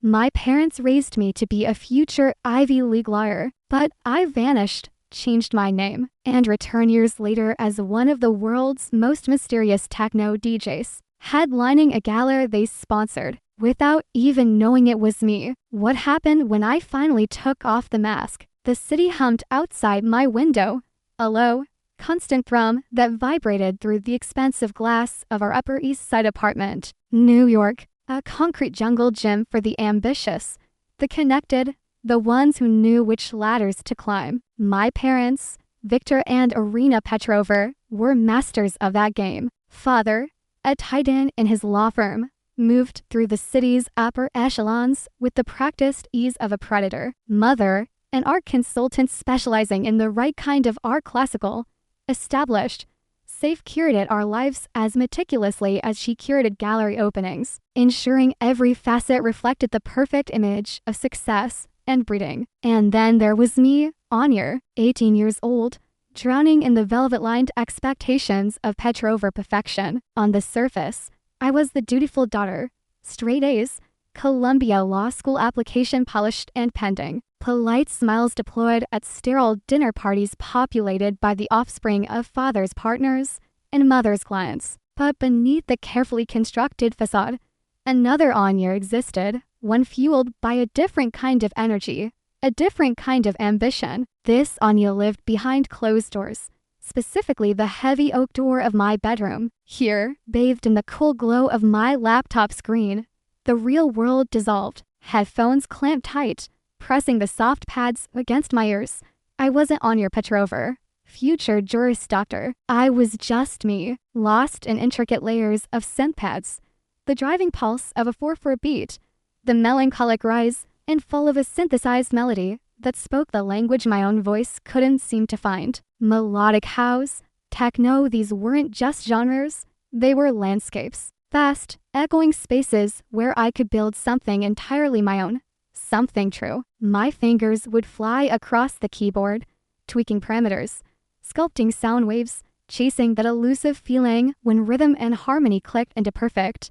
My parents raised me to be a future Ivy League lawyer, but I vanished, changed my name, and returned years later as one of the world's most mysterious techno DJs, headlining a gala they sponsored, without even knowing it was me. What happened when I finally took off the mask? The city hummed outside my window, a low, constant thrum that vibrated through the expansive glass of our Upper East Side apartment. New York, a concrete jungle gym for the ambitious, the connected, the ones who knew which ladders to climb. My parents, Victor and Irina Petrover, were masters of that game. Father, a titan in his law firm, moved through the city's upper echelons with the practiced ease of a predator. Mother, an art consultant specializing in the right kind of art, classical, established, safe, curated our lives as meticulously as she curated gallery openings, ensuring every facet reflected the perfect image of success and breeding. And then there was me, Anya, 18 years old, drowning in the velvet-lined expectations of Petrover perfection. On the surface, I was the dutiful daughter, straight A's, Columbia Law School application polished and pending, polite smiles deployed at sterile dinner parties populated by the offspring of father's partners and mother's clients. But beneath the carefully constructed facade, another Anya existed, one fueled by a different kind of energy, a different kind of ambition. This Anya lived behind closed doors, specifically the heavy oak door of my bedroom. Here, bathed in the cool glow of my laptop screen, the real world dissolved, headphones clamped tight, pressing the soft pads against my ears. I wasn't Anya Petrover, future Juris Doctor. I was just me, lost in intricate layers of synth pads, the driving pulse of a 4/4 beat, the melancholic rise and fall of a synthesized melody that spoke the language my own voice couldn't seem to find. Melodic house, techno, these weren't just genres, they were landscapes. Vast, echoing spaces where I could build something entirely my own, something true. My fingers would fly across the keyboard, tweaking parameters, sculpting sound waves, chasing that elusive feeling when rhythm and harmony clicked into perfect,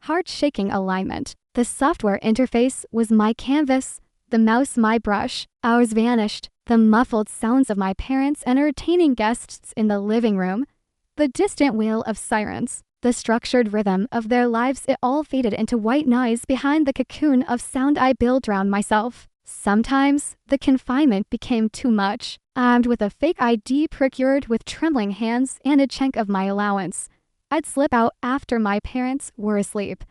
heart-shaking alignment. The software interface was my canvas, the mouse my brush. Hours vanished, the muffled sounds of my parents entertaining guests in the living room, the distant wail of sirens, the structured rhythm of their lives, it all faded into white noise behind the cocoon of sound I built around myself. Sometimes, the confinement became too much. Armed with a fake ID procured with trembling hands and a chunk of my allowance, I'd slip out after my parents were asleep,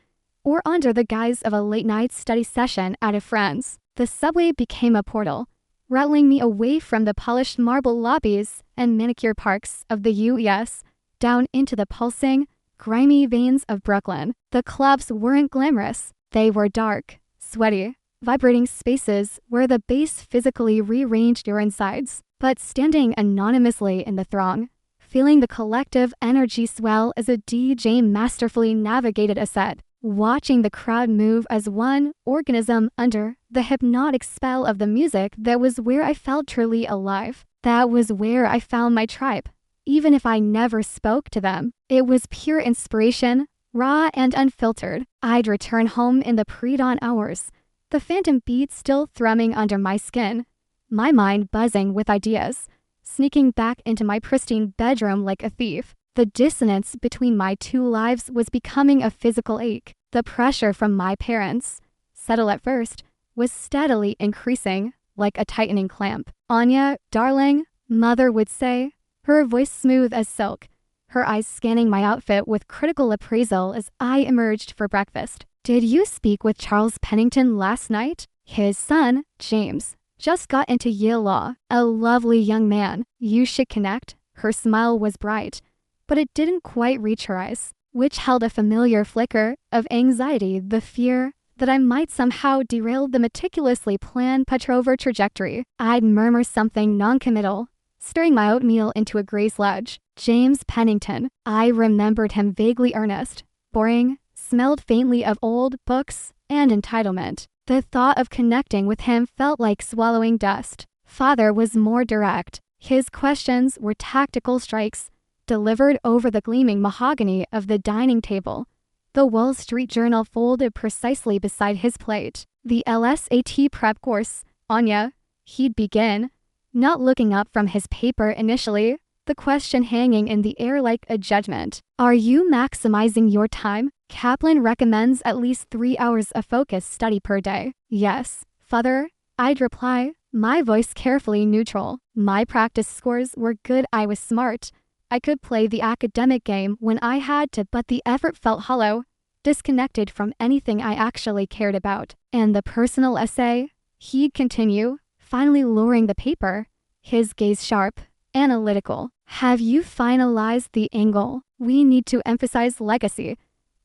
or under the guise of a late-night study session at a friend's. The subway became a portal, rattling me away from the polished marble lobbies and manicure parks of the US, down into the pulsing, grimy veins of Brooklyn. The clubs weren't glamorous. They were dark, sweaty, vibrating spaces where the bass physically rearranged your insides. But standing anonymously in the throng, feeling the collective energy swell as a DJ masterfully navigated a set, watching the crowd move as one organism under the hypnotic spell of the music, that was where I felt truly alive. That was where I found my tribe. Even if I never spoke to them, it was pure inspiration, raw and unfiltered. I'd return home in the pre-dawn hours, the phantom beat still thrumming under my skin, my mind buzzing with ideas, sneaking back into my pristine bedroom like a thief. The dissonance between my two lives was becoming a physical ache. The pressure from my parents, subtle at first, was steadily increasing, like a tightening clamp. "Anya, darling," Mother would say, her voice smooth as silk, her eyes scanning my outfit with critical appraisal as I emerged for breakfast. "Did you speak with Charles Pennington last night? His son, James, just got into Yale Law. A lovely young man. You should connect." Her smile was bright, but it didn't quite reach her eyes, which held a familiar flicker of anxiety, the fear that I might somehow derail the meticulously planned Petrover trajectory. I'd murmur something noncommittal, stirring my oatmeal into a gray sludge. James Pennington. I remembered him vaguely earnest, boring, smelled faintly of old books and entitlement. The thought of connecting with him felt like swallowing dust. Father was more direct. His questions were tactical strikes, delivered over the gleaming mahogany of the dining table, The Wall Street Journal folded precisely beside his plate. The LSAT prep course. Anya. He'd begin, not looking up from his paper initially, the question hanging in the air like a judgment. Are you maximizing your time? Kaplan recommends at least 3 hours of focused study per day. Yes, Father, I'd reply, my voice carefully neutral. My practice scores were good. I was smart. I could play the academic game when I had to, but the effort felt hollow, disconnected from anything I actually cared about. And the personal essay? He'd continue, finally lowering the paper, his gaze sharp, analytical. Have you finalized the angle? We need to emphasize legacy.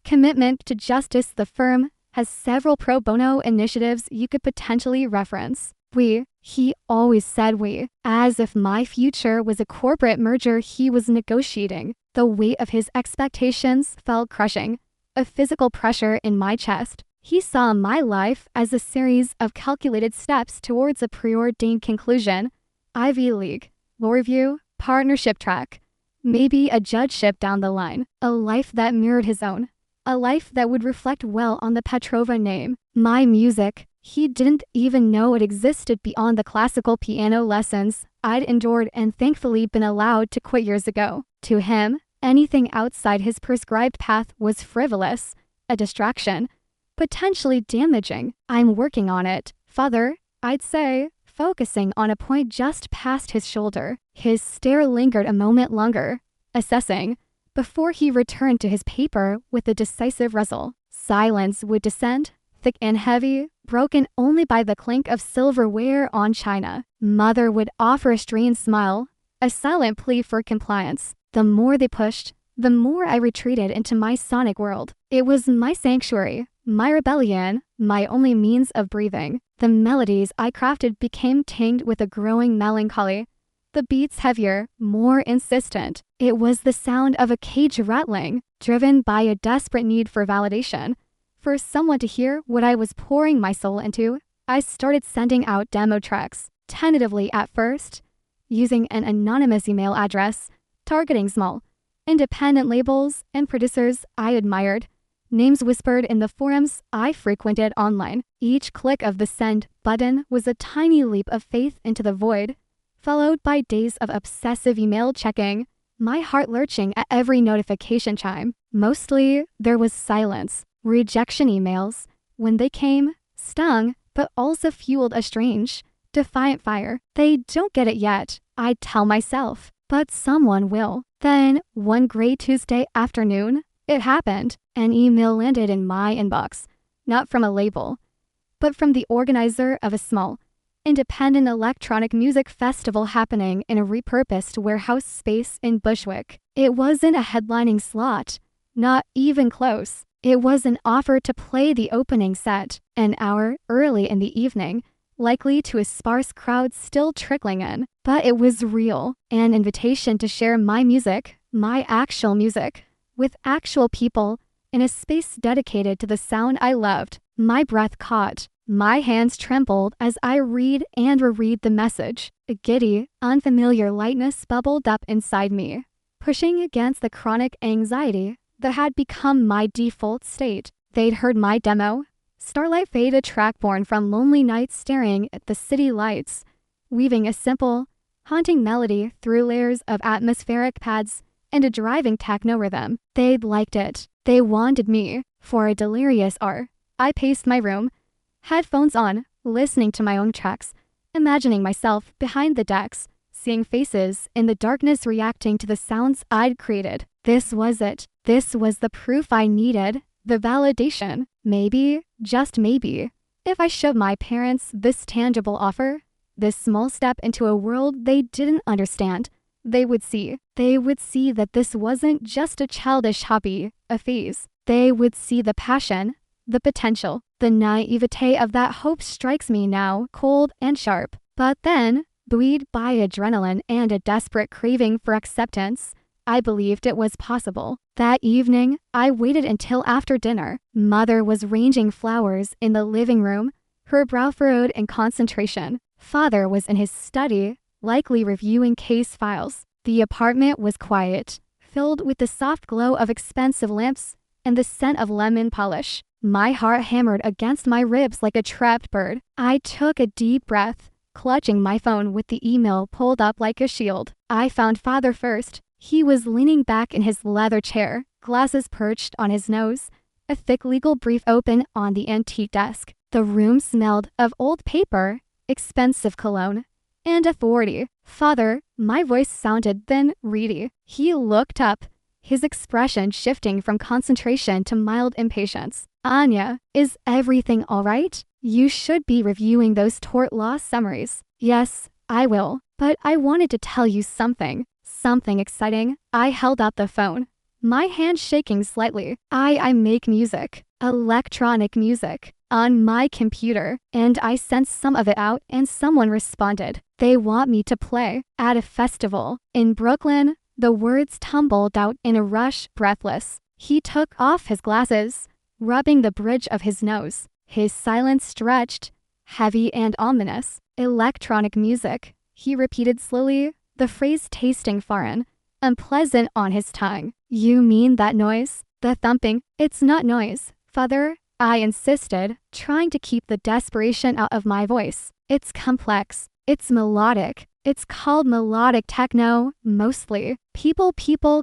Commitment to justice. The firm has several pro bono initiatives you could potentially reference. He always said we, as if my future was a corporate merger he was negotiating. The weight of his expectations felt crushing, a physical pressure in my chest. He saw my life as a series of calculated steps towards a preordained conclusion. Ivy League, law review, partnership track, maybe a judgeship down the line. A life that mirrored his own. A life that would reflect well on the Petrova name. My music. He didn't even know it existed beyond the classical piano lessons I'd endured and thankfully been allowed to quit years ago. To him, anything outside his prescribed path was frivolous, a distraction, potentially damaging. I'm working on it, Father, I'd say, focusing on a point just past his shoulder. His stare lingered a moment longer, assessing, before he returned to his paper with a decisive rustle. Silence would descend, thick and heavy, broken only by the clink of silverware on china. Mother would offer a strained smile, a silent plea for compliance. The more they pushed, the more I retreated into my sonic world. It was my sanctuary, my rebellion, my only means of breathing. The melodies I crafted became tinged with a growing melancholy. The beats heavier, more insistent. It was the sound of a cage rattling, driven by a desperate need for validation. For someone to hear what I was pouring my soul into, I started sending out demo tracks, tentatively at first, using an anonymous email address, targeting small, independent labels and producers I admired, names whispered in the forums I frequented online. Each click of the send button was a tiny leap of faith into the void, followed by days of obsessive email checking, my heart lurching at every notification chime. Mostly, there was silence. Rejection emails, when they came, stung, but also fueled a strange, defiant fire. They don't get it yet, I'd tell myself, but someone will. Then, one gray Tuesday afternoon, it happened. An email landed in my inbox, not from a label, but from the organizer of a small, independent electronic music festival happening in a repurposed warehouse space in Bushwick. It wasn't a headlining slot, not even close. It was an offer to play the opening set, an hour early in the evening, likely to a sparse crowd still trickling in. But it was real, an invitation to share my music, my actual music, with actual people in a space dedicated to the sound I loved. My breath caught. My hands trembled as I read and reread the message. A giddy, unfamiliar lightness bubbled up inside me, pushing against the chronic anxiety that had become my default state. They'd heard my demo, Starlight Fade, a track born from lonely nights staring at the city lights, weaving a simple, haunting melody through layers of atmospheric pads and a driving techno rhythm. They'd liked it. They wanted me for a delirious hour. I paced my room, headphones on, listening to my own tracks, imagining myself behind the decks, seeing faces in the darkness reacting to the sounds I'd created. This was it. This was the proof I needed, the validation. Maybe, just maybe, if I showed my parents this tangible offer, this small step into a world they didn't understand, they would see that this wasn't just a childish hobby, a phase. They would see the passion, the potential. The naivete of that hope strikes me now, cold and sharp. But then, buoyed by adrenaline and a desperate craving for acceptance, I believed it was possible. That evening, I waited until after dinner. Mother was arranging flowers in the living room, her brow furrowed in concentration. Father was in his study, likely reviewing case files. The apartment was quiet, filled with the soft glow of expensive lamps and the scent of lemon polish. My heart hammered against my ribs like a trapped bird. I took a deep breath, clutching my phone with the email pulled up like a shield. I found father first. He was leaning back in his leather chair, glasses perched on his nose, a thick legal brief open on the antique desk. The room smelled of old paper, expensive cologne, and authority. Father, my voice sounded then reedy. He looked up, his expression shifting from concentration to mild impatience. Anya, is everything all right? You should be reviewing those tort law summaries. Yes, I will. But I wanted to tell you something exciting. I held out the phone, my hand shaking slightly. I make music, electronic music, on my computer, and I sent some of it out and someone responded. They want me to play at a festival in Brooklyn. The words tumbled out in a rush, breathless. He took off his glasses, rubbing the bridge of his nose. His silence stretched, heavy and ominous. Electronic music, he repeated slowly, the phrase tasting foreign, unpleasant on his tongue. You mean that noise? The thumping? It's not noise, father, I insisted, trying to keep the desperation out of my voice. It's complex. It's melodic. It's called melodic techno, mostly. People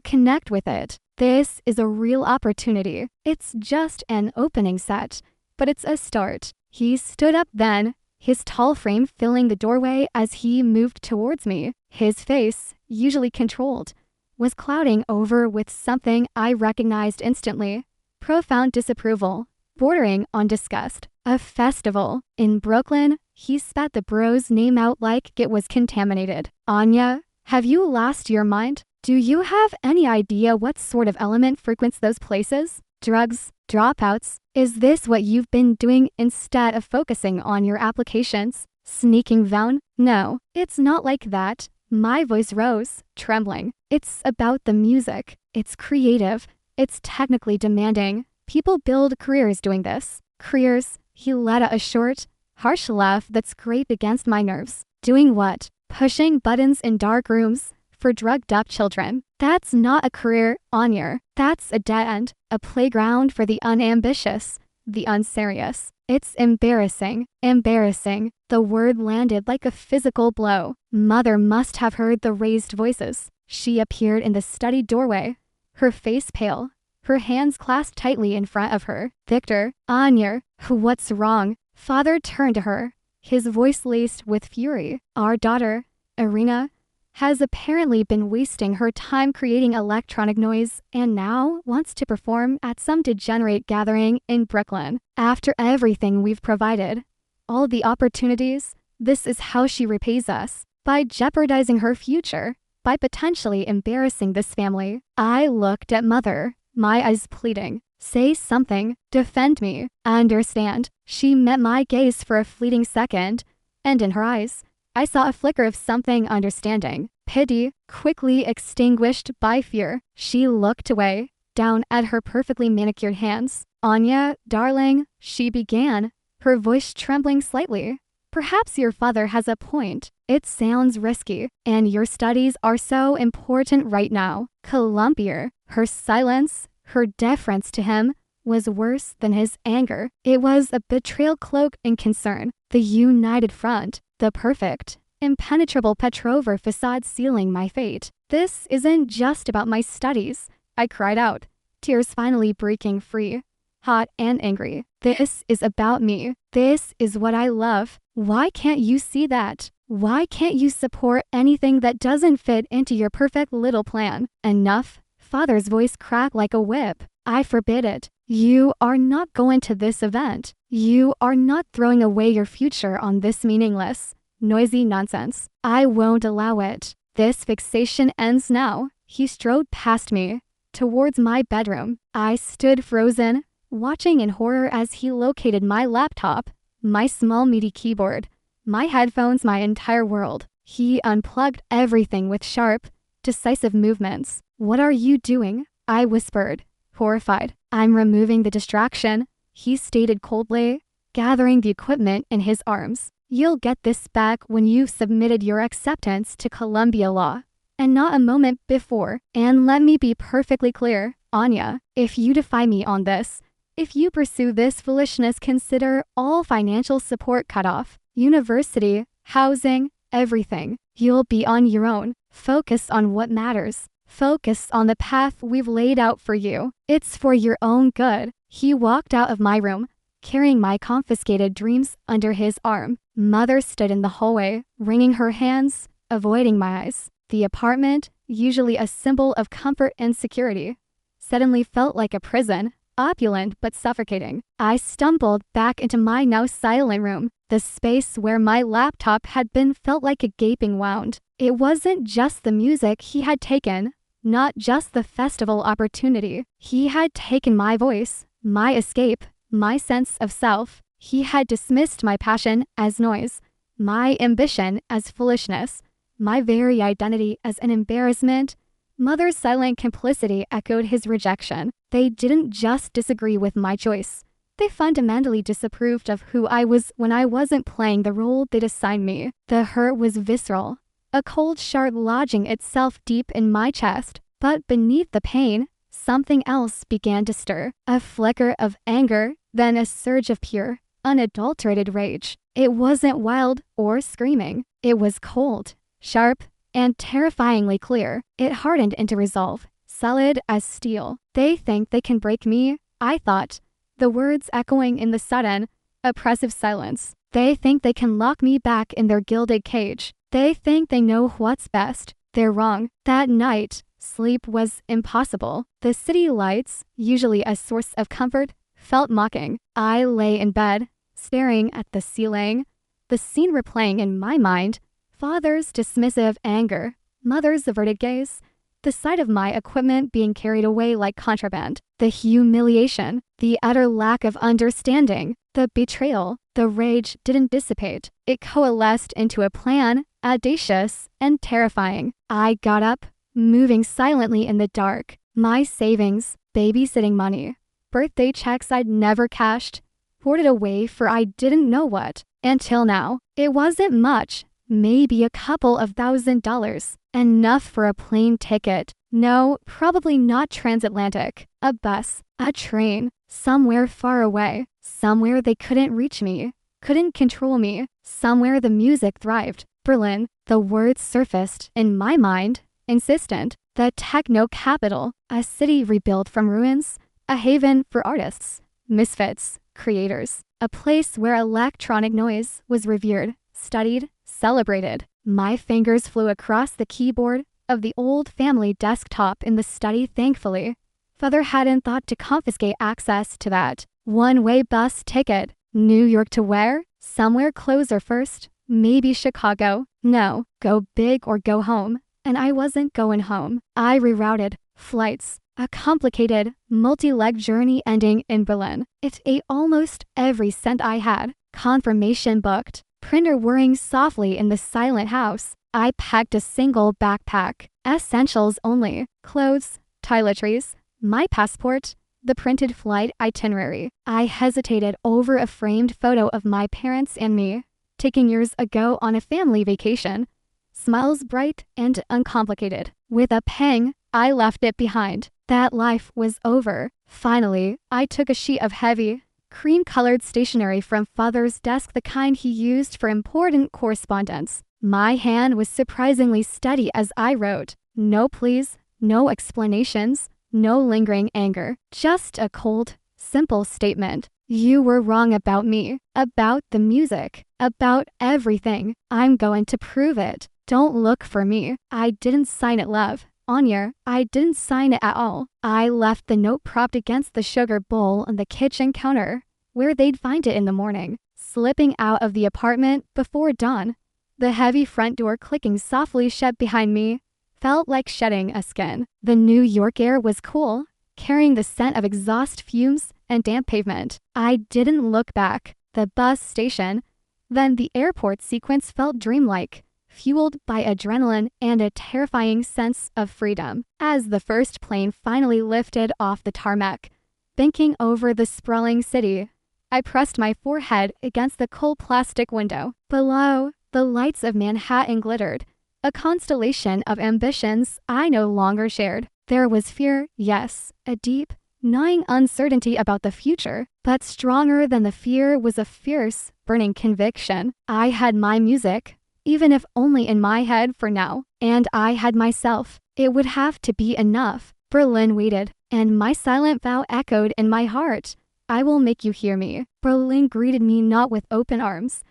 connect with it. This is a real opportunity. It's just an opening set, but it's a start. He stood up then, his tall frame filling the doorway as he moved towards me. His face, usually controlled, was clouding over with something I recognized instantly. Profound disapproval, bordering on disgust. A festival in Brooklyn? He spat the bro's name out like it was contaminated. Anya, have you lost your mind? Do you have any idea what sort of element frequents those places? Drugs? Dropouts? Is this what you've been doing instead of focusing on your applications? Sneaking down? No, it's not like that. My voice rose, trembling. It's about the music. It's creative. It's technically demanding. People build careers doing this. Careers, he let out a short, harsh laugh that scraped against my nerves. Doing what? Pushing buttons in dark rooms for drugged-up children. That's not a career, Anya. That's a dead end, a playground for the unambitious, the unserious. It's embarrassing. Embarrassing. The word landed like a physical blow. Mother must have heard the raised voices. She appeared in the study doorway, her face pale, her hands clasped tightly in front of her. Victor, Anya, what's wrong? Father turned to her, his voice laced with fury. Our daughter, Irina, has apparently been wasting her time creating electronic noise and now wants to perform at some degenerate gathering in Brooklyn. After everything we've provided, all the opportunities, this is how she repays us, by jeopardizing her future, by potentially embarrassing this family. I looked at Mother, my eyes pleading. Say something, defend me. Understand. She met my gaze for a fleeting second, and in her eyes, I saw a flicker of something understanding. Pity, quickly extinguished by fear. She looked away, down at her perfectly manicured hands. Anya, darling, she began, her voice trembling slightly. Perhaps your father has a point. It sounds risky, and your studies are so important right now. Columbia, her silence, her deference to him, was worse than his anger. It was a betrayal cloaked in concern. The united front, the perfect, impenetrable Petrover facade sealing my fate. This isn't just about my studies, I cried out, tears finally breaking free, hot and angry. This is about me. This is what I love. Why can't you see that? Why can't you support anything that doesn't fit into your perfect little plan? Enough. Father's voice cracked like a whip. I forbid it. You are not going to this event. You are not throwing away your future on this meaningless, noisy nonsense. I won't allow it. This fixation ends now. He strode past me, towards my bedroom. I stood frozen, watching in horror as he located my laptop, my small MIDI keyboard, my headphones, my entire world. He unplugged everything with sharp, decisive movements. What are you doing? I whispered, horrified. I'm removing the distraction, he stated coldly, gathering the equipment in his arms. You'll get this back when you've submitted your acceptance to Columbia Law, and not a moment before. And let me be perfectly clear, Anya, if you defy me on this, if you pursue this foolishness, consider all financial support cut off. University, housing, everything. You'll be on your own. Focus on what matters. Focus on the path we've laid out for you. It's for your own good. He walked out of my room, carrying my confiscated dreams under his arm. Mother stood in the hallway, wringing her hands, avoiding my eyes. The apartment, usually a symbol of comfort and security, suddenly felt like a prison, opulent but suffocating. I stumbled back into my now silent room. The space where my laptop had been felt like a gaping wound. It wasn't just the music he had taken, not just the festival opportunity. He had taken my voice, my escape, my sense of self. He had dismissed my passion as noise, my ambition as foolishness, my very identity as an embarrassment. Mother's silent complicity echoed his rejection. They didn't just disagree with my choice. They fundamentally disapproved of who I was when I wasn't playing the role they'd assigned me. The hurt was visceral, a cold shard lodging itself deep in my chest. But beneath the pain, something else began to stir. A flicker of anger, then a surge of pure, unadulterated rage. It wasn't wild or screaming. It was cold, sharp, and terrifyingly clear. It hardened into resolve, solid as steel. They think they can break me, I thought, the words echoing in the sudden, oppressive silence. They think they can lock me back in their gilded cage. They think they know what's best. They're wrong. That night, sleep was impossible. The city lights, usually a source of comfort, felt mocking. I lay in bed, staring at the ceiling, the scene replaying in my mind. Father's dismissive anger, mother's averted gaze, the sight of my equipment being carried away like contraband, the humiliation, the utter lack of understanding, the betrayal. The rage didn't dissipate. It coalesced into a plan, audacious and terrifying. I got up, moving silently in the dark. My savings, babysitting money, birthday checks I'd never cashed, hoarded away for I didn't know what. Until now, it wasn't much. Maybe a couple of $1,000, enough for a plane ticket. No, probably not transatlantic. A bus, a train, somewhere far away, somewhere they couldn't reach me, couldn't control me, somewhere the music thrived. Berlin, the words surfaced in my mind, insistent. The techno capital, a city rebuilt from ruins, a haven for artists, misfits, creators, a place where electronic noise was revered, studied, celebrated. My fingers flew across the keyboard of the old family desktop in the study. Thankfully, Father hadn't thought to confiscate access to that one-way bus ticket. New York to where? Somewhere closer first. Maybe Chicago. No, go big or go home. And I wasn't going home. I rerouted flights. A complicated, multi-leg journey ending in Berlin. It ate almost every cent I had. Confirmation booked. Printer whirring softly in the silent house. I packed a single backpack. Essentials only. Clothes, toiletries, my passport, the printed flight itinerary. I hesitated over a framed photo of my parents and me, taken years ago on a family vacation. Smiles bright and uncomplicated. With a pang, I left it behind. That life was over. Finally, I took a sheet of heavy, cream-colored stationery from Father's desk, the kind he used for important correspondence. My hand was surprisingly steady as I wrote. No pleas, no explanations, no lingering anger. Just a cold, simple statement. You were wrong about me, about the music, about everything. I'm going to prove it. Don't look for me. I didn't sign it, love. Anya, I didn't sign it at all. I left the note propped against the sugar bowl on the kitchen counter, where they'd find it in the morning. Slipping out of the apartment before dawn, the heavy front door clicking softly shut behind me felt like shedding a skin. The New York air was cool, carrying the scent of exhaust fumes and damp pavement. I didn't look back. The bus station, then the airport sequence felt dreamlike, fueled by adrenaline and a terrifying sense of freedom. As the first plane finally lifted off the tarmac, banking over the sprawling city, I pressed my forehead against the cold plastic window. Below, the lights of Manhattan glittered, a constellation of ambitions I no longer shared. There was fear, yes, a deep, gnawing uncertainty about the future, but stronger than the fear was a fierce, burning conviction. I had my music, even if only in my head for now, and I had myself. It would have to be enough. Berlin waited, and my silent vow echoed in my heart. I will make you hear me. Berlin greeted me not with open arms,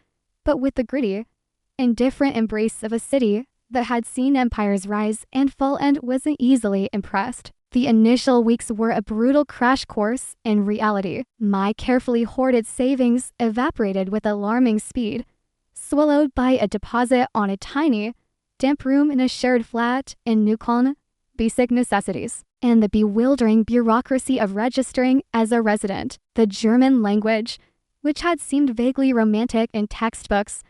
but with the gritty, indifferent embrace of a city that had seen empires rise and fall and wasn't easily impressed. The initial weeks were a brutal crash course in reality. My carefully hoarded savings evaporated with alarming speed, swallowed by a deposit on a tiny, damp room in a shared flat in Neukölln, basic necessities, and the bewildering bureaucracy of registering as a resident. The German language, which had seemed vaguely romantic in textbooks,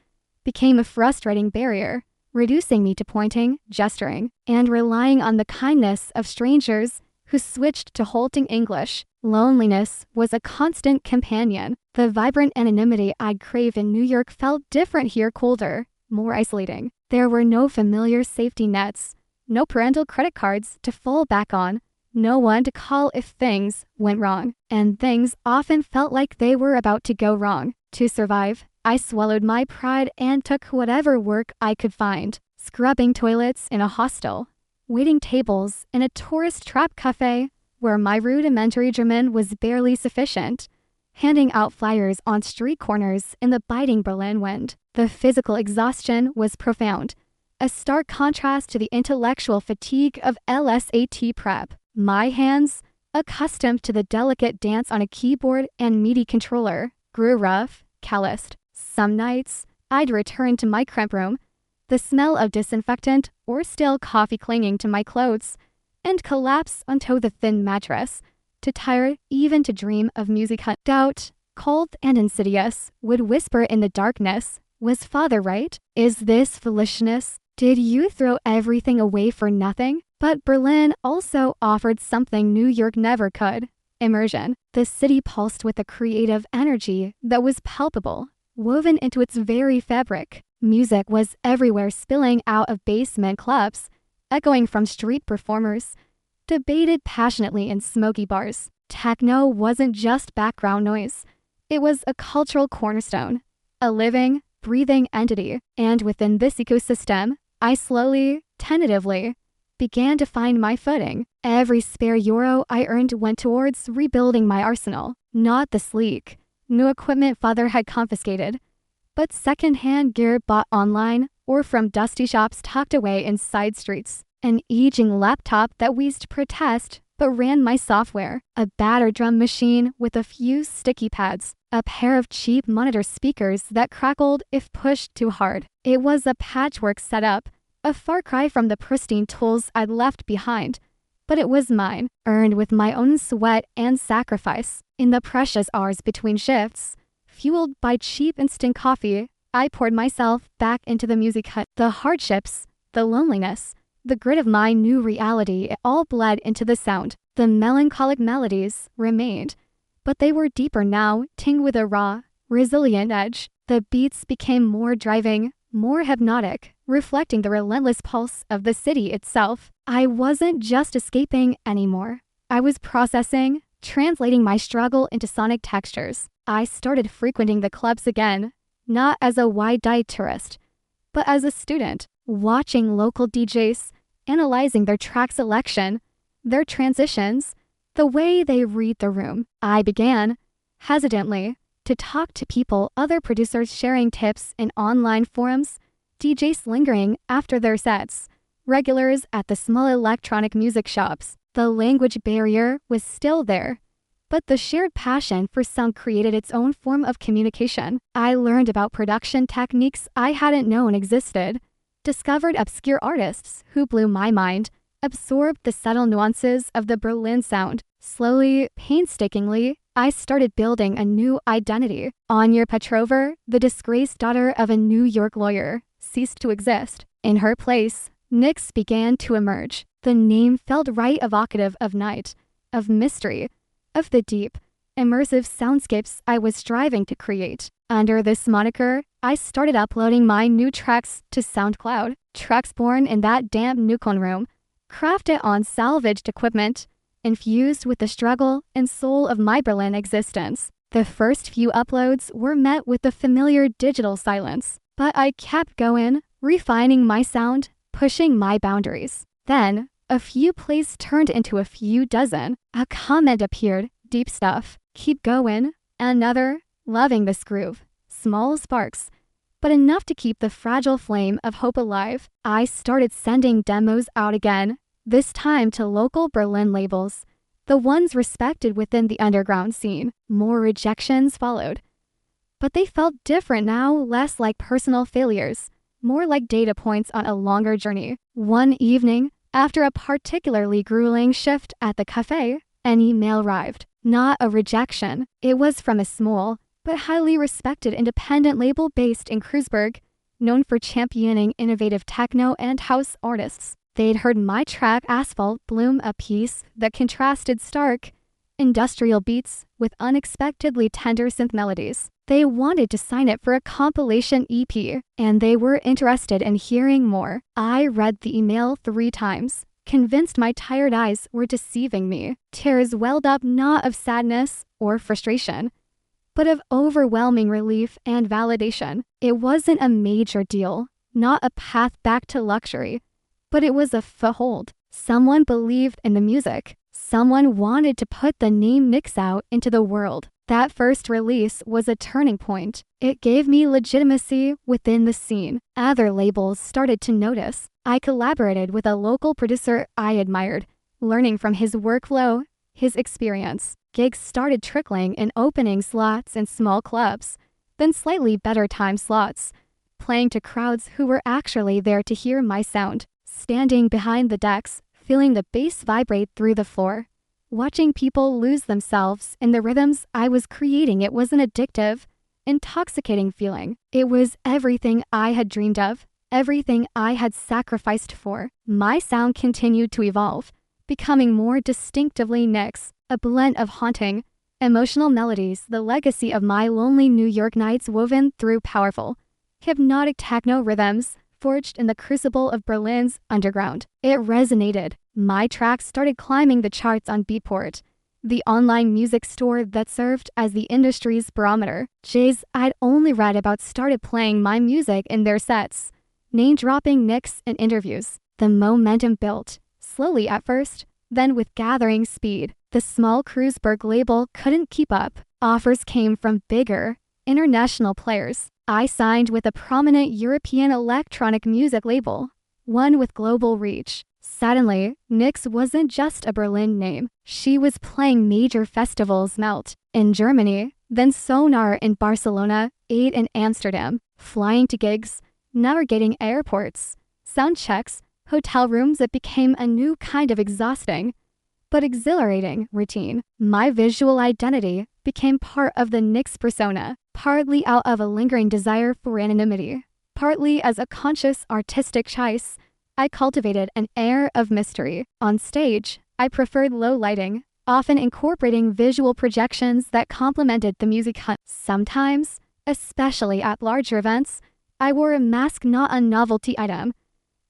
became a frustrating barrier, reducing me to pointing, gesturing, and relying on the kindness of strangers who switched to halting English. Loneliness was a constant companion. The vibrant anonymity I'd crave in New York felt different here, colder, more isolating. There were no familiar safety nets, no parental credit cards to fall back on, no one to call if things went wrong, and things often felt like they were about to go wrong. To survive, I swallowed my pride and took whatever work I could find, scrubbing toilets in a hostel, waiting tables in a tourist trap cafe where my rudimentary German was barely sufficient, handing out flyers on street corners in the biting Berlin wind. The physical exhaustion was profound, a stark contrast to the intellectual fatigue of LSAT prep. My hands, accustomed to the delicate dance on a keyboard and MIDI controller, grew rough, calloused. Some nights, I'd return to my cramped room, the smell of disinfectant or stale coffee clinging to my clothes, and collapse onto the thin mattress, too tired even to dream of music. Doubt, cold and insidious, would whisper in the darkness, was father right? Is this foolishness? Did you throw everything away for nothing? But Berlin also offered something New York never could: immersion. The city pulsed with a creative energy that was palpable, woven into its very fabric. Music was everywhere, spilling out of basement clubs, echoing from street performers, debated passionately in smoky bars. Techno wasn't just background noise. It was a cultural cornerstone, a living, breathing entity. And within this ecosystem, I slowly, tentatively, began to find my footing. Every spare euro I earned went towards rebuilding my arsenal, not the sleek, new equipment father had confiscated, but second-hand gear bought online or from dusty shops tucked away in side streets. An aging laptop that wheezed protest but ran my software, a battered drum machine with a few sticky pads, a pair of cheap monitor speakers that crackled if pushed too hard. It was a patchwork setup, a far cry from the pristine tools I'd left behind, but it was mine, earned with my own sweat and sacrifice. In the precious hours between shifts, fueled by cheap instant coffee, I poured myself back into the music hut. The hardships, the loneliness, the grit of my new reality, it all bled into the sound. The melancholic melodies remained, but they were deeper now, tinged with a raw, resilient edge. The beats became more driving, more hypnotic, reflecting the relentless pulse of the city itself. I wasn't just escaping anymore. I was processing, translating my struggle into sonic textures. I started frequenting the clubs again, not as a wide-eyed tourist, but as a student, watching local DJs, analyzing their track selection, their transitions, the way they read the room. I began, hesitantly, to talk to people, other producers sharing tips in online forums, DJs lingering after their sets, regulars at the small electronic music shops. The language barrier was still there, but the shared passion for sound created its own form of communication. I learned about production techniques I hadn't known existed, discovered obscure artists who blew my mind, absorbed the subtle nuances of the Berlin sound. Slowly, painstakingly, I started building a new identity. Anya Petrover, the disgraced daughter of a New York lawyer, ceased to exist. In her place, Nyx began to emerge. The name felt right, evocative of night, of mystery, of the deep, immersive soundscapes I was striving to create. Under this moniker, I started uploading my new tracks to SoundCloud. Trucks born in that damp Nukon room, crafted on salvaged equipment, infused with the struggle and soul of my Berlin existence. The first few uploads were met with the familiar digital silence, but I kept going, refining my sound, pushing my boundaries. Then, a few plays turned into a few dozen. A comment appeared, deep stuff, keep going. Another, loving this groove. Small sparks, but enough to keep the fragile flame of hope alive. I started sending demos out again, this time to local Berlin labels, the ones respected within the underground scene. More rejections followed, but they felt different now, less like personal failures, more like data points on a longer journey. One evening, after a particularly grueling shift at the cafe, an email arrived. Not a rejection. It was from a small, but highly respected independent label based in Kreuzberg, known for championing innovative techno and house artists. They'd heard my track Asphalt Bloom, a piece that contrasted stark, industrial beats with unexpectedly tender synth melodies. They wanted to sign it for a compilation EP, and they were interested in hearing more. I read the email 3 times, convinced my tired eyes were deceiving me. Tears welled up, not of sadness or frustration, but of overwhelming relief and validation. It wasn't a major deal, not a path back to luxury, but it was a foothold. Someone believed in the music. Someone wanted to put the name Nyx out into the world. That first release was a turning point. It gave me legitimacy within the scene. Other labels started to notice. I collaborated with a local producer I admired, learning from his workflow, his experience. Gigs started trickling in opening slots in small clubs, then slightly better time slots, playing to crowds who were actually there to hear my sound. Standing behind the decks, feeling the bass vibrate through the floor, watching people lose themselves in the rhythms I was creating. It was an addictive, intoxicating feeling. It was everything I had dreamed of, everything I had sacrificed for. My sound continued to evolve, becoming more distinctively Nyx, a blend of haunting, emotional melodies, the legacy of my lonely New York nights woven through powerful, hypnotic techno rhythms forged in the crucible of Berlin's underground. It resonated. My tracks started climbing the charts on Beatport, the online music store that served as the industry's barometer. Jays I'd only read about started playing my music in their sets, name-dropping Nyx in interviews. The momentum built, slowly at first, then with gathering speed. The small Kreuzberg label couldn't keep up. Offers came from bigger, international players. I signed with a prominent European electronic music label, one with global reach. Suddenly, Nyx wasn't just a Berlin name. She was playing major festivals, Melt in Germany, then Sonar in Barcelona, Aid in Amsterdam, flying to gigs, navigating airports, sound checks, hotel rooms. It became a new kind of exhausting, but exhilarating routine. My visual identity became part of the Nyx persona, partly out of a lingering desire for anonymity, partly as a conscious artistic choice. I cultivated an air of mystery. On stage, I preferred low lighting, often incorporating visual projections that complemented the music hunt. Sometimes, especially at larger events, I wore a mask, not a novelty item,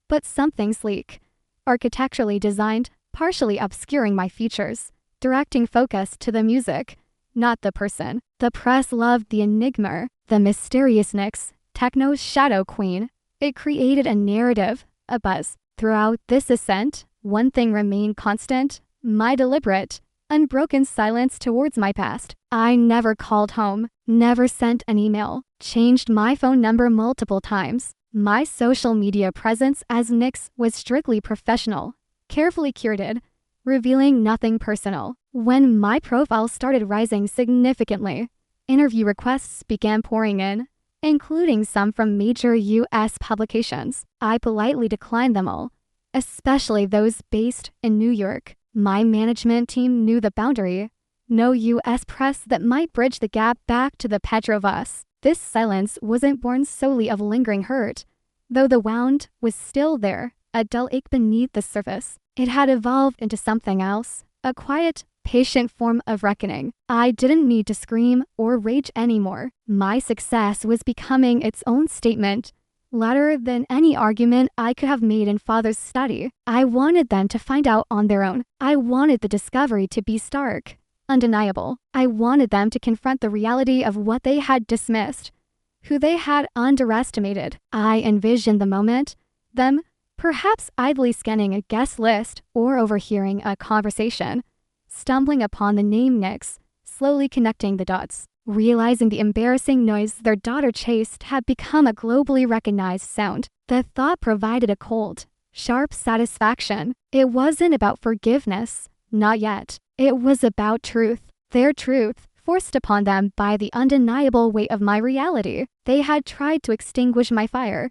but something sleek, architecturally designed, partially obscuring my features, directing focus to the music, not the person. The press loved the enigma, the mysterious Nyx, techno's shadow queen. It created a narrative, a buzz. Throughout this ascent, one thing remained constant: my deliberate, unbroken silence towards my past. I never called home, never sent an email, changed my phone number multiple times. My social media presence as Nyx was strictly professional, carefully curated, revealing nothing personal. When my profile started rising significantly, interview requests began pouring in, including some from major U.S. publications. I politely declined them all, especially those based in New York. My management team knew the boundary. No U.S. press that might bridge the gap back to the Petrovus. This silence wasn't born solely of lingering hurt, though the wound was still there, a dull ache beneath the surface. It had evolved into something else, a quiet, patient form of reckoning. I didn't need to scream or rage anymore. My success was becoming its own statement, louder than any argument I could have made in father's study. I wanted them to find out on their own. I wanted the discovery to be stark, undeniable. I wanted them to confront the reality of what they had dismissed, who they had underestimated. I envisioned the moment, them perhaps idly scanning a guest list or overhearing a conversation, stumbling upon the name Nix, slowly connecting the dots, realizing the embarrassing noise their daughter chased had become a globally recognized sound. The thought provided a cold, sharp satisfaction. It wasn't about forgiveness, not yet. It was about truth, their truth, forced upon them by the undeniable weight of my reality. They had tried to extinguish my fire,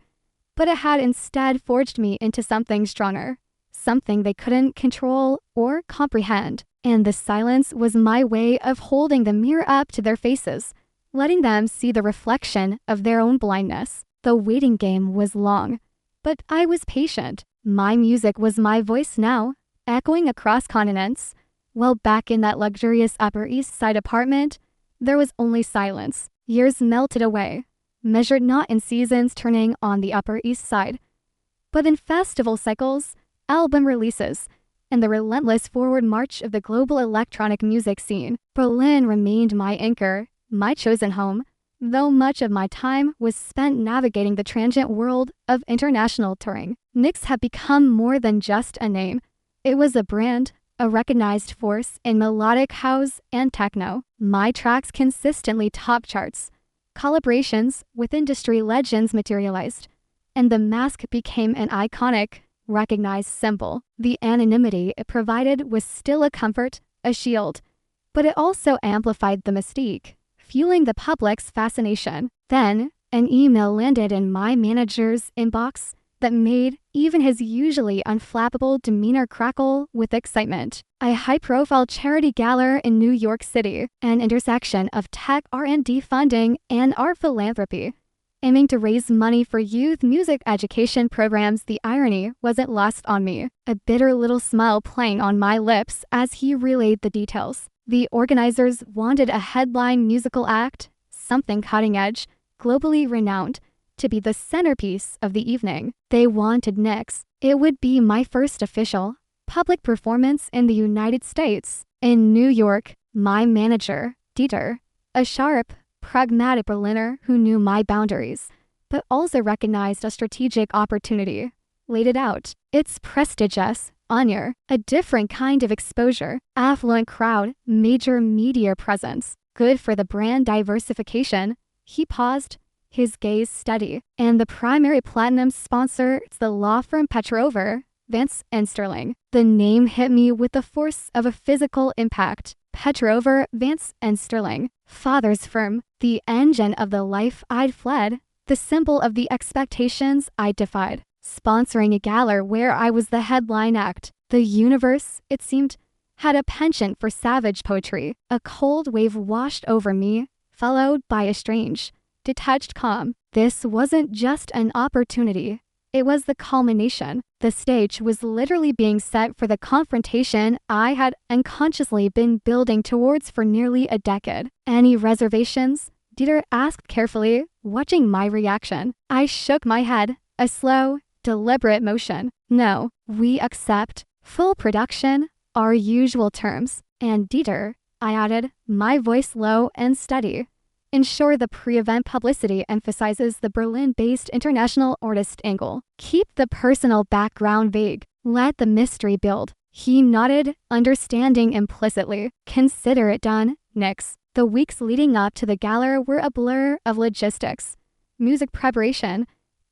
but it had instead forged me into something stronger, something they couldn't control or comprehend. And the silence was my way of holding the mirror up to their faces, letting them see the reflection of their own blindness. The waiting game was long, but I was patient. My music was my voice now, echoing across continents. While back in that luxurious Upper East Side apartment, there was only silence. Years melted away, measured not in seasons turning on the Upper East Side, but in festival cycles, album releases, and the relentless forward march of the global electronic music scene. Berlin remained my anchor, my chosen home, though much of my time was spent navigating the transient world of international touring. Nix had become more than just a name. It was a brand, a recognized force in melodic house and techno. My tracks consistently topped charts. Collaborations with industry legends materialized, and the mask became an iconic, recognized symbol. The anonymity it provided was still a comfort, a shield, but it also amplified the mystique, fueling the public's fascination. Then, an email landed in my manager's inbox that made even his usually unflappable demeanor crackle with excitement. A high-profile charity gala in New York City, an intersection of tech R&D funding and art philanthropy, aiming to raise money for youth music education programs. The irony wasn't lost on me, a bitter little smile playing on my lips as he relayed the details. The organizers wanted a headline musical act, something cutting-edge, globally renowned, to be the centerpiece of the evening. They wanted Nix. It would be my first official, public performance in the United States. In New York, my manager, Dieter, a sharp, pragmatic Berliner who knew my boundaries, but also recognized a strategic opportunity, laid it out. It's prestigious, honor, a different kind of exposure, affluent crowd, major media presence, good for the brand diversification. He paused, his gaze steady. And the primary platinum sponsor is the law firm Petrover, Vance and Sterling. The name hit me with the force of a physical impact. Petrover, Vance and Sterling, father's firm, the engine of the life I'd fled, the symbol of the expectations I'd defied. Sponsoring a gala where I was the headline act. The universe, it seemed, had a penchant for savage poetry. A cold wave washed over me, followed by a strange, detached calm. This wasn't just an opportunity. It was the culmination. The stage was literally being set for the confrontation I had unconsciously been building towards for nearly a decade. Any reservations? Dieter asked carefully, watching my reaction. I shook my head, a slow, deliberate motion. No, we accept full production, our usual terms. And Dieter, I added, my voice low and steady, ensure the pre-event publicity emphasizes the Berlin-based international artist angle. Keep the personal background vague. Let the mystery build. He nodded, understanding implicitly. Consider it done, Nix. The weeks leading up to the gala were a blur of logistics, music preparation,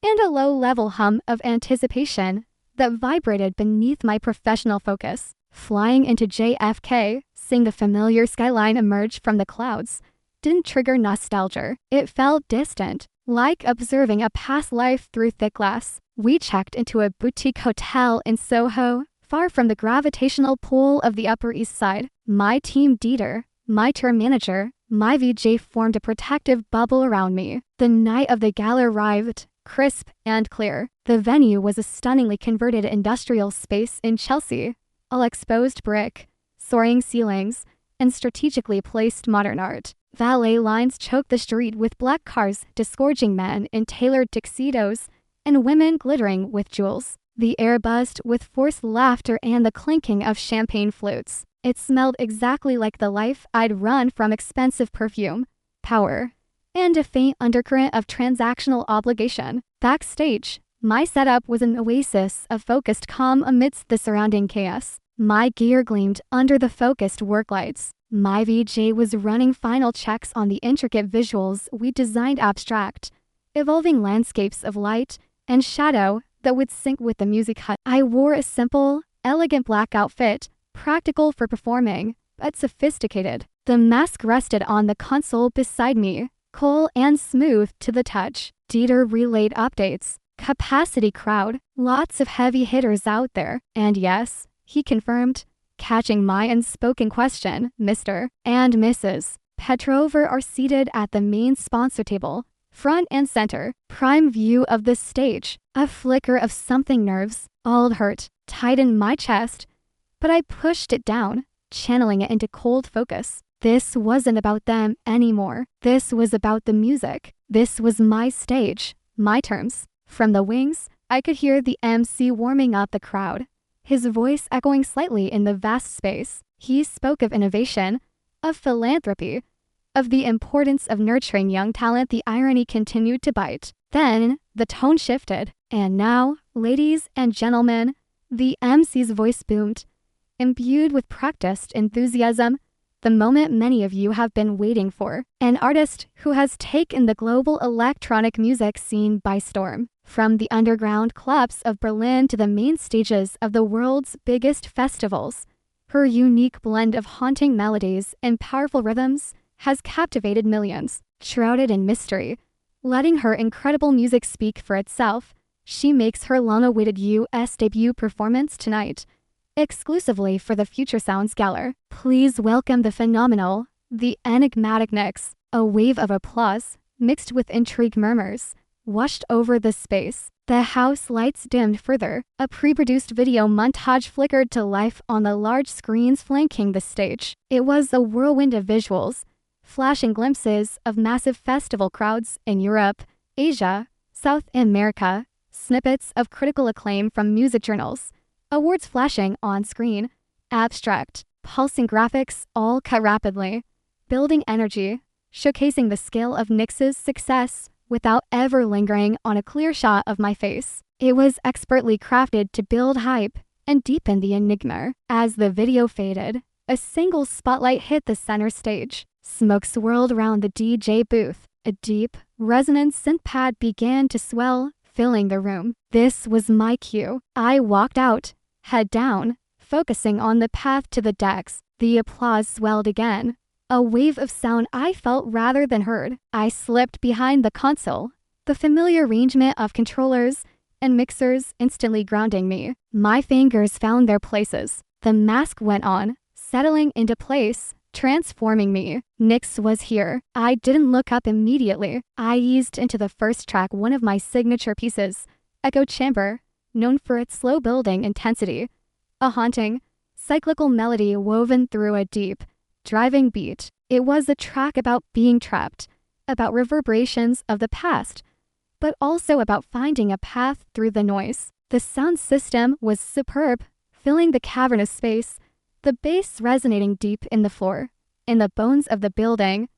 and a low-level hum of anticipation that vibrated beneath my professional focus. Flying into JFK, seeing the familiar skyline emerge from the clouds, didn't trigger nostalgia. It felt distant, like observing a past life through thick glass. We checked into a boutique hotel in Soho, far from the gravitational pull of the Upper East Side. My team Dieter, my tour manager, my VJ formed a protective bubble around me. The night of the gala arrived, crisp and clear. The venue was a stunningly converted industrial space in Chelsea, all exposed brick, soaring ceilings, and strategically placed modern art. Valet lines choked the street with black cars disgorging men in tailored tuxedos and women glittering with jewels. The air buzzed with forced laughter and the clinking of champagne flutes. It smelled exactly like the life I'd run from: expensive perfume, power, and a faint undercurrent of transactional obligation. Backstage, my setup was an oasis of focused calm amidst the surrounding chaos. My gear gleamed under the focused work lights. My VJ was running final checks on the intricate visuals we designed: abstract, evolving landscapes of light and shadow that would sync with the music cut. I wore a simple, elegant black outfit, practical for performing, but sophisticated. The mask rested on the console beside me, cool and smooth to the touch. Dieter relayed updates. Capacity crowd, lots of heavy hitters out there. And yes, he confirmed, catching my unspoken question, Mr. and Mrs. Petrover are seated at the main sponsor table, front and center, prime view of the stage. A flicker of something, nerves, all hurt, tightened my chest, but I pushed it down, channeling it into cold focus. This wasn't about them anymore. This was about the music. This was my stage, my terms. From the wings, I could hear the MC warming up the crowd, his voice echoing slightly in the vast space. He spoke of innovation, of philanthropy, of the importance of nurturing young talent. The irony continued to bite. Then, the tone shifted. And now, ladies and gentlemen, the MC's voice boomed, imbued with practiced enthusiasm, the moment many of you have been waiting for. An artist who has taken the global electronic music scene by storm. From the underground clubs of Berlin to the main stages of the world's biggest festivals, her unique blend of haunting melodies and powerful rhythms has captivated millions. Shrouded in mystery, letting her incredible music speak for itself, she makes her long-awaited US debut performance tonight, exclusively for the Future Sounds Gala. Please welcome the phenomenal, the enigmatic Nyx. A wave of applause, mixed with intrigued murmurs, washed over the space. The house lights dimmed further. A pre-produced video montage flickered to life on the large screens flanking the stage. It was a whirlwind of visuals, flashing glimpses of massive festival crowds in Europe, Asia, South America, snippets of critical acclaim from music journals, awards flashing on screen, abstract, pulsing graphics all cut rapidly, building energy, showcasing the scale of Nyx's success without ever lingering on a clear shot of my face. It was expertly crafted to build hype and deepen the enigma. As the video faded, a single spotlight hit the center stage. Smoke swirled around the DJ booth. A deep, resonant synth pad began to swell, filling the room. This was my cue. I walked out, head down, focusing on the path to the decks. The applause swelled again, a wave of sound I felt rather than heard. I slipped behind the console, the familiar arrangement of controllers and mixers instantly grounding me. My fingers found their places. The mask went on, settling into place, transforming me. Nyx was here. I didn't look up immediately. I eased into the first track, one of my signature pieces, Echo Chamber, known for its slow building intensity, a haunting, cyclical melody woven through a deep, driving beat. It was a track about being trapped, about reverberations of the past, but also about finding a path through the noise. The sound system was superb, filling the cavernous space, the bass resonating deep in the floor, in the bones of the building,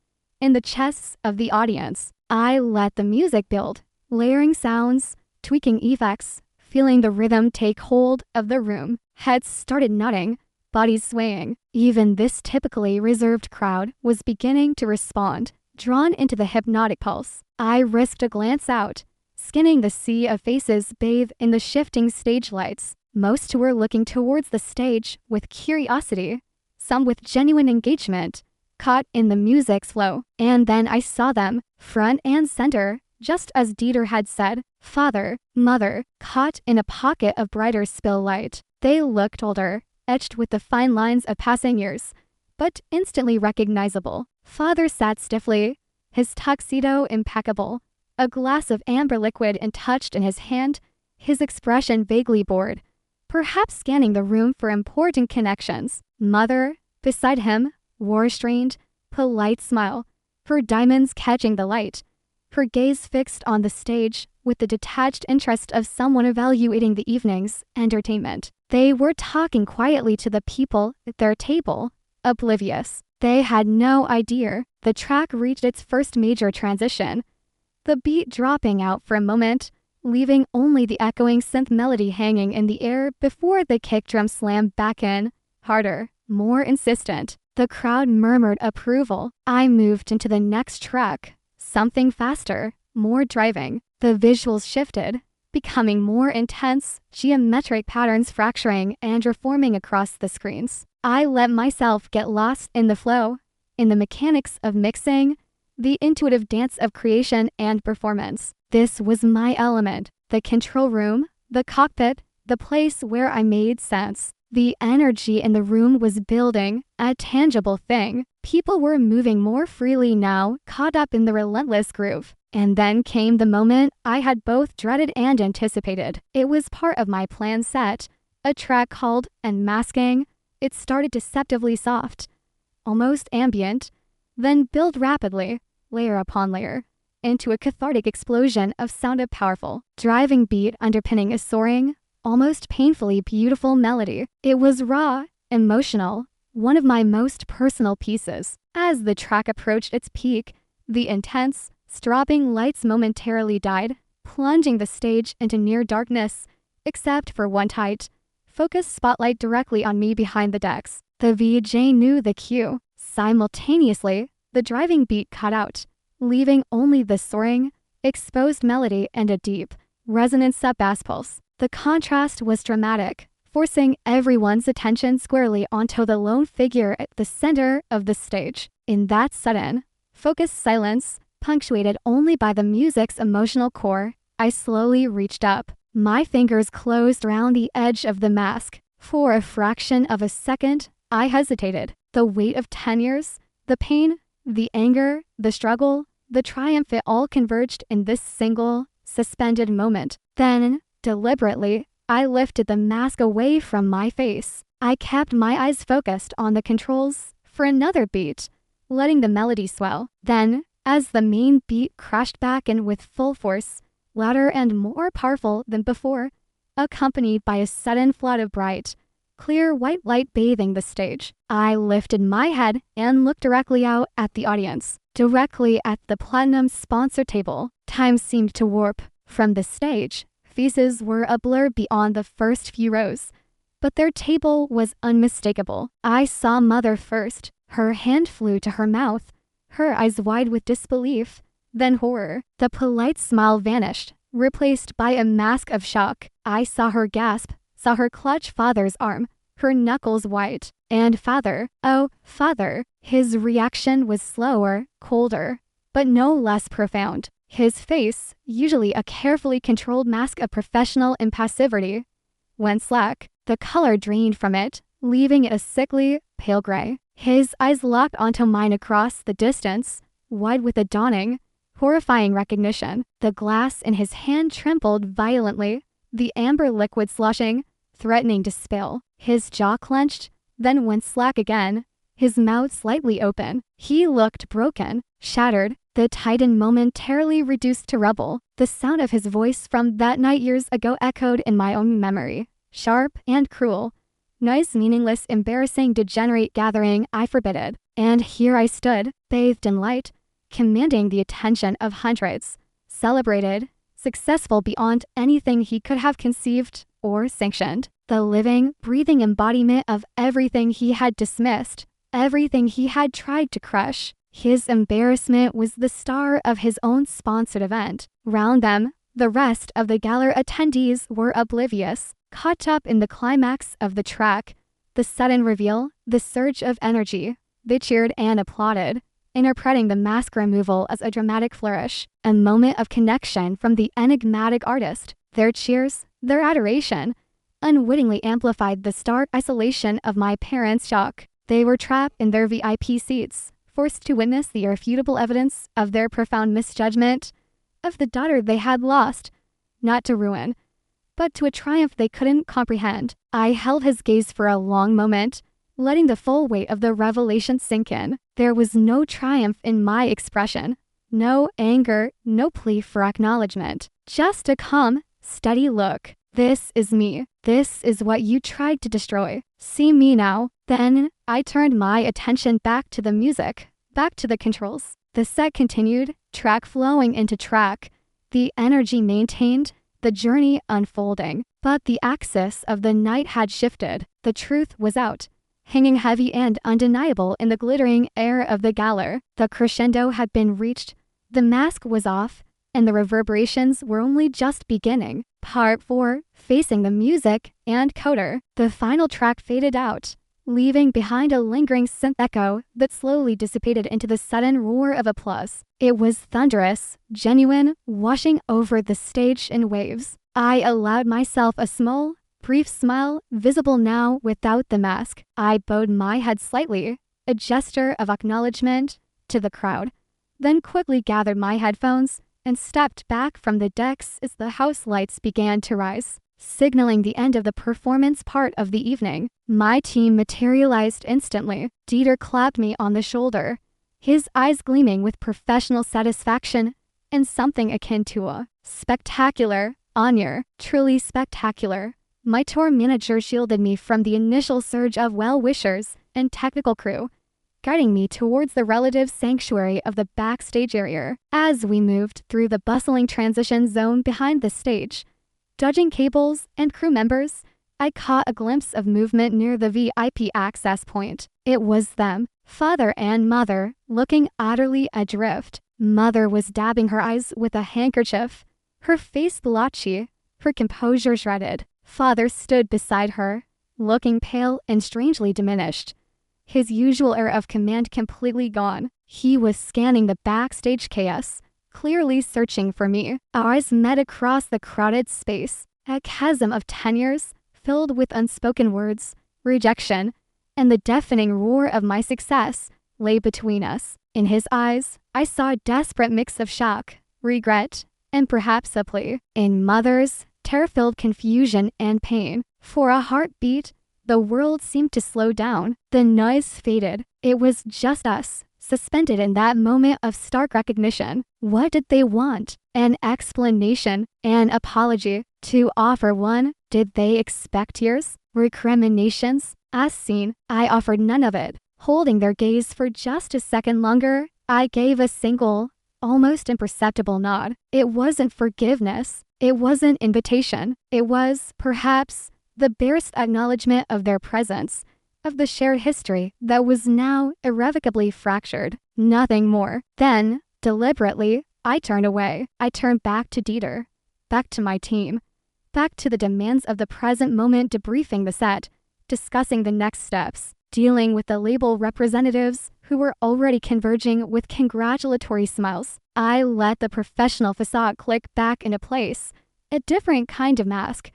in the chests of the audience. I let the music build, layering sounds, tweaking effects, feeling the rhythm take hold of the room. Heads started nodding, bodies swaying. Even this typically reserved crowd was beginning to respond, drawn into the hypnotic pulse. I risked a glance out, scanning the sea of faces bathed in the shifting stage lights. Most were looking towards the stage with curiosity, some with genuine engagement, caught in the music's flow. And then I saw them, front and center, just as Dieter had said, father, mother, caught in a pocket of brighter spill light. They looked older, etched with the fine lines of passing years, but instantly recognizable. Father sat stiffly, his tuxedo impeccable, a glass of amber liquid untouched in his hand, his expression vaguely bored, perhaps scanning the room for important connections. Mother, beside him, war-strained, polite smile, her diamonds catching the light, her gaze fixed on the stage with the detached interest of someone evaluating the evening's entertainment. They were talking quietly to the people at their table, oblivious. They had no idea the track reached its first major transition, the beat dropping out for a moment, leaving only the echoing synth melody hanging in the air before the kick drum slammed back in, harder, more insistent. The crowd murmured approval. I moved into the next track, something faster, more driving. The visuals shifted, becoming more intense, geometric patterns fracturing and reforming across the screens. I let myself get lost in the flow, in the mechanics of mixing, the intuitive dance of creation and performance. This was my element, the control room, the cockpit, the place where I made sense. The energy in the room was building, a tangible thing. People were moving more freely now, caught up in the relentless groove. And then came the moment I had both dreaded and anticipated. It was part of my plan set, a track called Unmasking. It started deceptively soft, almost ambient, then build rapidly, layer upon layer, into a cathartic explosion of sounded powerful, driving beat underpinning a soaring, almost painfully beautiful melody. It was raw, emotional, one of my most personal pieces. As the track approached its peak, the intense, stropping lights momentarily died, plunging the stage into near darkness, except for one tight, focused spotlight directly on me behind the decks. The VJ knew the cue. Simultaneously, the driving beat cut out, leaving only the soaring, exposed melody and a deep, resonant sub-bass pulse. The contrast was dramatic, forcing everyone's attention squarely onto the lone figure at the center of the stage. In that sudden, focused silence, punctuated only by the music's emotional core, I slowly reached up. My fingers closed around the edge of the mask. For a fraction of a second, I hesitated. The weight of 10 years, the pain, the anger, the struggle, the triumph, it all converged in this single, suspended moment. Then, deliberately, I lifted the mask away from my face. I kept my eyes focused on the controls for another beat, letting the melody swell. Then, as the main beat crashed back in with full force, louder and more powerful than before, accompanied by a sudden flood of bright, clear white light bathing the stage, I lifted my head and looked directly out at the audience, directly at the Platinum sponsor table. Time seemed to warp. From the stage, faces were a blur beyond the first few rows, but their table was unmistakable. I saw Mother first. Her hand flew to her mouth, her eyes wide with disbelief, then horror. The polite smile vanished, replaced by a mask of shock. I saw her gasp, saw her clutch Father's arm, her knuckles white. And Father, oh, Father. His reaction was slower, colder, but no less profound. His face, usually a carefully controlled mask of professional impassivity, went slack. The color drained from it, leaving it a sickly, pale gray. His eyes locked onto mine across the distance, wide with a dawning, horrifying recognition. The glass in his hand trembled violently, the amber liquid sloshing, threatening to spill. His jaw clenched, then went slack again, his mouth slightly open. He looked broken, shattered, the Titan momentarily reduced to rubble. The sound of his voice from that night years ago echoed in my own memory, sharp and cruel. Nice, meaningless, embarrassing, degenerate gathering I forbidden. And here I stood, bathed in light, commanding the attention of hundreds, celebrated, successful beyond anything he could have conceived or sanctioned, the living, breathing embodiment of everything he had dismissed, everything he had tried to crush. His embarrassment was the star of his own sponsored event. Round them, the rest of the gala attendees were oblivious, caught up in the climax of the track, the sudden reveal, the surge of energy. They cheered and applauded, interpreting the mask removal as a dramatic flourish, a moment of connection from the enigmatic artist. Their cheers, their adoration, unwittingly amplified the stark isolation of my parents' shock. They were trapped in their VIP seats, forced to witness the irrefutable evidence of their profound misjudgment, of the daughter they had lost, not to ruin, but to a triumph they couldn't comprehend. I held his gaze for a long moment, letting the full weight of the revelation sink in. There was no triumph in my expression, No anger, no plea for acknowledgement. Just a calm, steady look. This is me. This is what you tried to destroy. See me now. Then, I turned my attention back to the music, back to the controls. The set continued, track flowing into track. The energy maintained, the journey unfolding. But the axis of the night had shifted. The truth was out, hanging heavy and undeniable in the glittering air of the gala. The crescendo had been reached, the mask was off, and the reverberations were only just beginning. Part 4, Facing the Music and Coder. The final track faded out, leaving behind a lingering synth echo that slowly dissipated into the sudden roar of applause. It was thunderous, genuine, washing over the stage in waves. I allowed myself a small, brief smile, visible now without the mask. I bowed my head slightly, a gesture of acknowledgement to the crowd, then quickly gathered my headphones and stepped back from the decks as the house lights began to rise, signaling the end of the performance part of the evening. My team materialized instantly. Dieter clapped me on the shoulder, his eyes gleaming with professional satisfaction and something akin to a spectacular honor. Truly spectacular. My tour manager shielded me from the initial surge of well-wishers and technical crew, guiding me towards the relative sanctuary of the backstage area. As we moved through the bustling transition zone behind the stage, dodging cables and crew members, I caught a glimpse of movement near the VIP access point. It was them, father and mother, looking utterly adrift. Mother was dabbing her eyes with a handkerchief, her face blotchy, her composure shredded. Father stood beside her, looking pale and strangely diminished, his usual air of command completely gone. He was scanning the backstage chaos, clearly searching for me. Our eyes met across the crowded space, a chasm of tenures filled with unspoken words, rejection, and the deafening roar of my success lay between us. In his eyes, I saw a desperate mix of shock, regret, and perhaps a plea. In Mother's, terror-filled confusion and pain. For a heartbeat, the world seemed to slow down. The noise faded. It was just us, suspended in that moment of stark recognition. What did they want? An explanation, an apology. To offer one, did they expect tears? Recriminations? As seen, I offered none of it. Holding their gaze for just a second longer, I gave a single, almost imperceptible nod. It wasn't forgiveness. It wasn't invitation. It was, perhaps, the barest acknowledgement of their presence, of the shared history that was now irrevocably fractured. Nothing more. Then, deliberately, I turned away. I turned back to Dieter, back to my team, back to the demands of the present moment, debriefing the set, discussing the next steps, dealing with the label representatives who were already converging with congratulatory smiles. I let the professional facade click back into place, a different kind of mask,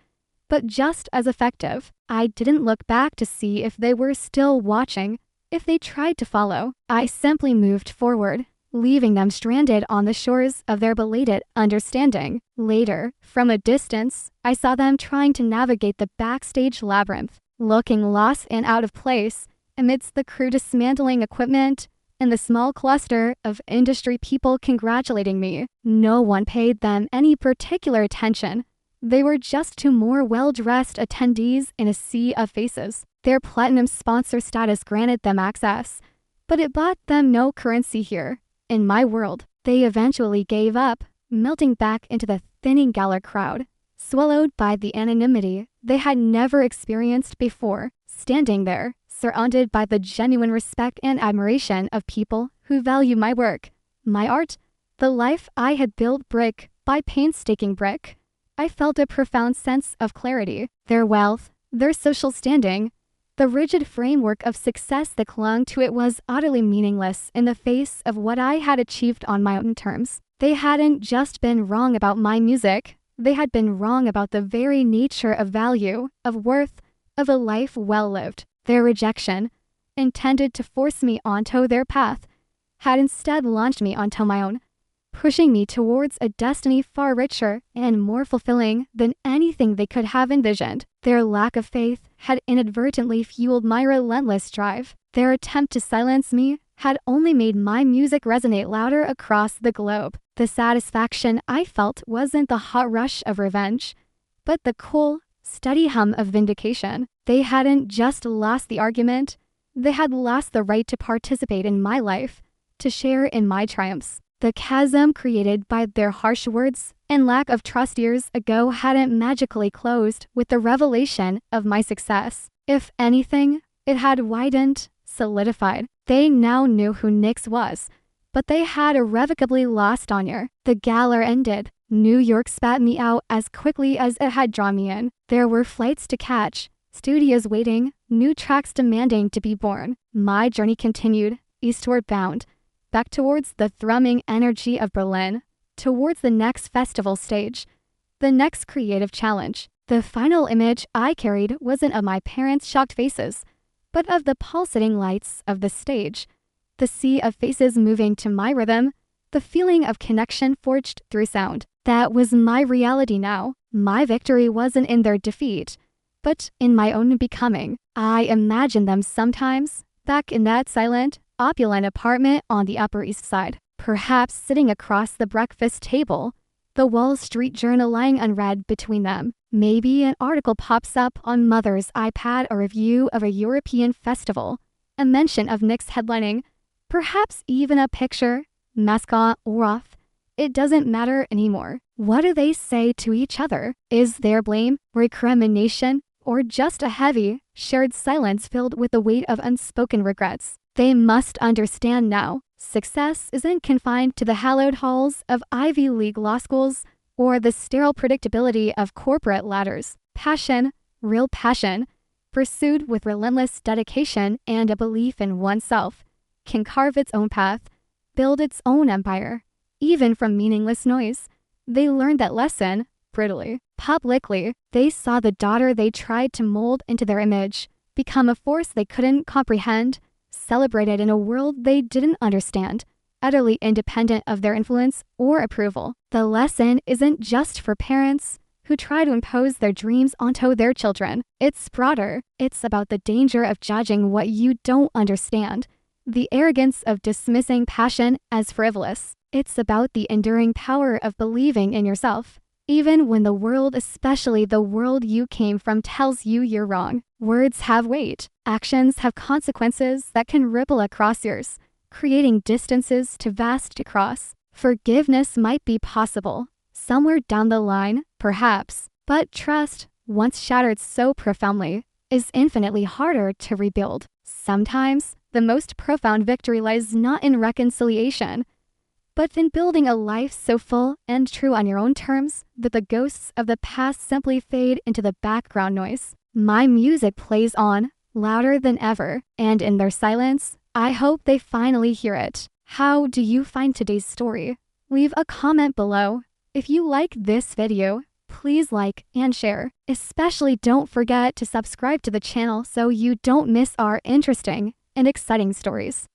but just as effective. I didn't look back to see if they were still watching, if they tried to follow. I simply moved forward, leaving them stranded on the shores of their belated understanding. Later, from a distance, I saw them trying to navigate the backstage labyrinth, looking lost and out of place amidst the crew dismantling equipment and the small cluster of industry people congratulating me. No one paid them any particular attention. They were just two more well-dressed attendees in a sea of faces. Their platinum sponsor status granted them access, but it bought them no currency here. In my world, they eventually gave up, melting back into the thinning gala crowd, swallowed by the anonymity they had never experienced before. Standing there, surrounded by the genuine respect and admiration of people who value my work, my art, the life I had built brick by painstaking brick, I felt a profound sense of clarity. Their wealth, their social standing, the rigid framework of success that clung to it was utterly meaningless in the face of what I had achieved on my own terms. They hadn't just been wrong about my music, they had been wrong about the very nature of value, of worth, of a life well lived. Their rejection, intended to force me onto their path, had instead launched me onto my own, pushing me towards a destiny far richer and more fulfilling than anything they could have envisioned. Their lack of faith had inadvertently fueled my relentless drive. Their attempt to silence me had only made my music resonate louder across the globe. The satisfaction I felt wasn't the hot rush of revenge, but the cool, steady hum of vindication. They hadn't just lost the argument, they had lost the right to participate in my life, to share in my triumphs. The chasm created by their harsh words and lack of trust years ago hadn't magically closed with the revelation of my success. If anything, it had widened, solidified. They now knew who Nyx was, but they had irrevocably lost Anya. The gala ended. New York spat me out as quickly as it had drawn me in. There were flights to catch, studios waiting, new tracks demanding to be born. My journey continued, eastward bound, back towards the thrumming energy of Berlin, towards the next festival stage, the next creative challenge. The final image I carried wasn't of my parents' shocked faces, but of the pulsating lights of the stage, the sea of faces moving to my rhythm, the feeling of connection forged through sound. That was my reality now. My victory wasn't in their defeat, but in my own becoming. I imagine them sometimes, back in that silent, opulent apartment on the Upper East Side, perhaps sitting across the breakfast table, the Wall Street Journal lying unread between them. Maybe an article pops up on Mother's iPad, a review of a European festival, a mention of Nyx headlining, perhaps even a picture, mascot or off. It doesn't matter anymore. What do they say to each other? Is there blame, recrimination, or just a heavy, shared silence filled with the weight of unspoken regrets? They must understand now. Success isn't confined to the hallowed halls of Ivy League law schools or the sterile predictability of corporate ladders. Passion, real passion, pursued with relentless dedication and a belief in oneself, can carve its own path, build its own empire, even from meaningless noise. They learned that lesson brutally. Publicly, they saw the daughter they tried to mold into their image become a force they couldn't comprehend, celebrated in a world they didn't understand, utterly independent of their influence or approval. The lesson isn't just for parents who try to impose their dreams onto their children. It's broader. It's about the danger of judging what you don't understand, the arrogance of dismissing passion as frivolous. It's about the enduring power of believing in yourself, even when the world, especially the world you came from, tells you you're wrong. Words have weight. Actions have consequences that can ripple across years, creating distances too vast to cross. Forgiveness might be possible, somewhere down the line, perhaps, but trust, once shattered so profoundly, is infinitely harder to rebuild. Sometimes, the most profound victory lies not in reconciliation, but in building a life so full and true on your own terms that the ghosts of the past simply fade into the background noise. My music plays on, louder than ever, and in their silence, I hope they finally hear it. How do you find today's story? Leave a comment below. If you like this video, please like and share. Especially don't forget to subscribe to the channel so you don't miss our interesting and exciting stories.